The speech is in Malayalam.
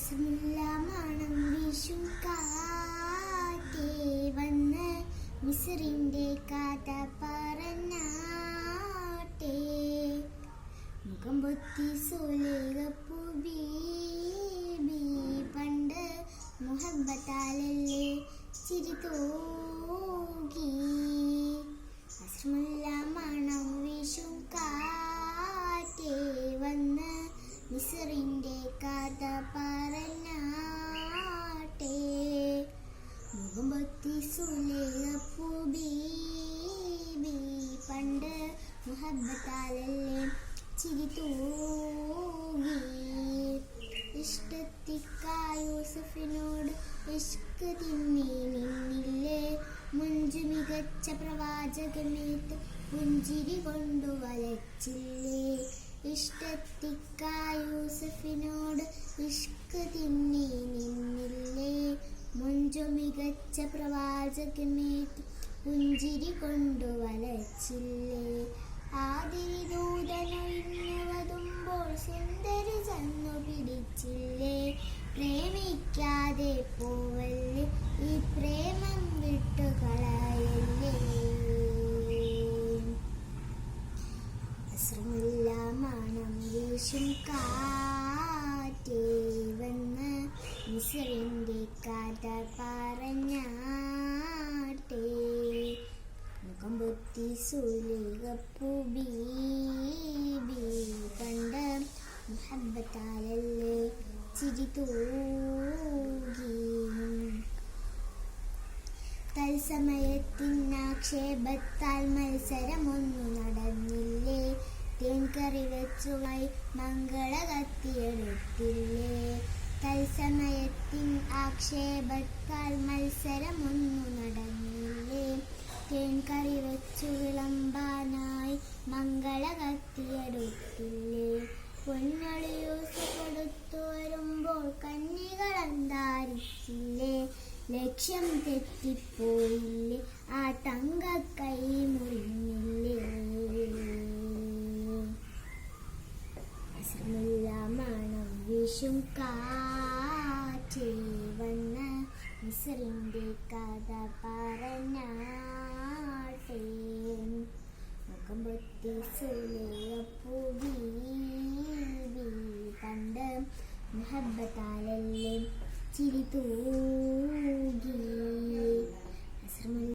മണം വീശും കാറ്റേ വന്ന് മിസ്രിന്റെ കഥ പറഞ്ഞാട്ടേ മുഖം പൊത്തി സുലേഖപ്പൂ ബീബി പണ്ട് മുഹബത്താലല്ലേ ചിരി തൂകി മണം വീശും കാറ്റേ വന്ന് മിസ്രിന്റെ കഥ പറഞ്ഞാട്ടേ മുഖം പൊത്തി സുലേഖപ്പൂ ബീബി പണ്ട് മുഹബത്താലല്ലേ ചിരി തൂകി യൂസഫിനോട് ഇഷ്ക് തിന്നി നിന്നില്ലേ മുഞ്ചു മികച്ച പ്രവാചകമേത്ത് പുഞ്ചിരി കൊണ്ടു വലച്ചില്ലേ യൂസഫിനോട് ഇഷ്ക് തിന്നി നിന്നില്ലേ മുഞ്ചു മികച്ച പ്രവാചകമേത്ത് പുഞ്ചിരി കൊണ്ടു വലച്ചില്ലേ ആദിരി ദൂതനൊഴിഞ്ഞുവതുമ്പോൾ സുന്ദരി ചെന്നു പിടിച്ചില്ലേ പ്രേമിക്കാതെ പോവല്ലേ ഈ പ്രേമം വിട്ടുകളയല്ലേ മണം വീശും കാറ്റേ വന്ന് മിസ്രിന്റെ കഥ പറഞ്ഞാട്ടേ മുഖം പൊത്തി സുലേഖപ്പൂ ബീബി പണ്ട് മുഹബത്താലല്ലേ ചിരി തൂകി തത്സമയത്തിനാക്ഷേപത്താൽ മത്സരമൊന്നു നടന്നില്ലേ തേൻകറി വെച്ചുമായി മംഗള കത്തിയെടുത്തില്ലേ തത്സമയത്തിൻ ആക്ഷേപത്താൽ മത്സരമൊന്നു നടന്നില്ലേ തേൻകറി വെച്ചു വിളമ്പാനായി മംഗള കത്തിയെടുത്തില്ലേ പൊന്നൊളി യൂസഫെടുത്തു വരുമ്പോൾ കന്നികൾ അന്താരിച്ചില്ലേ ലക്ഷ്യം തെറ്റിപ്പോയില്ലേ ആ തങ്ക കൈ മുറിഞ്ഞില്ലേ മണം വീശും കാറ്റേ വന്ന് മിസ്രിന്റെ കഥ പറഞ്ഞാട്ടേ മുഖം പൊത്തി സുലേഖപ്പൂ ബീബി പണ്ട് മുഹബത്താലല്ലേ ചിരി തൂകി